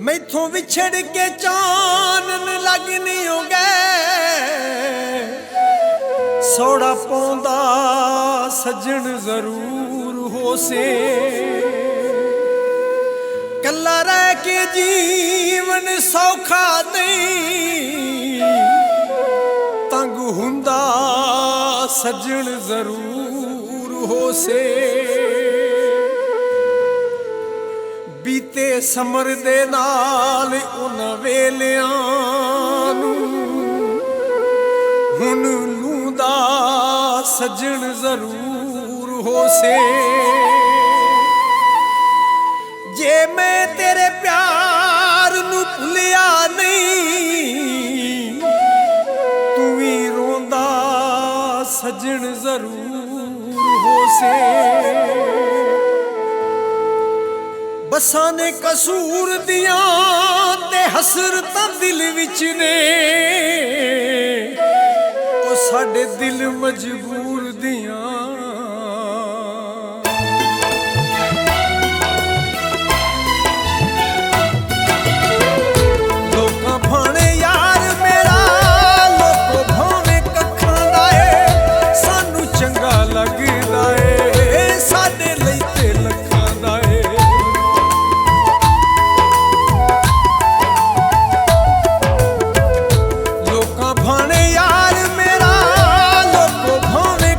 मैथों विछड़ के चानन लग नहीं हो गए। सौड़ा पौंदा सजन जरूर हो से, कला रह के जीवन सौखा नहीं, तंग हुंदा सजन जरूर हो से। बीते समर दे नाल उन्हां वेलियां नूं हुण लूंदा सजन जरूर हो से। जे मैं तेरे प्यार नूं भुलिया नहीं, तू भी रोंदा सजन जरूर हो से। बसां ने कसूर दियां ते हसरतां दिल विच ने, ओ साडे दिल मजबूर दियां। लोकां भाणे यार मेरा, लोको भावे कखां दा ए, सानू चंगा लगदा ए साडे लई ते लखां दा ए। भाणे यार मेरा, लोको भावे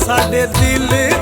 ਸਾਡੇ ਦਿਲ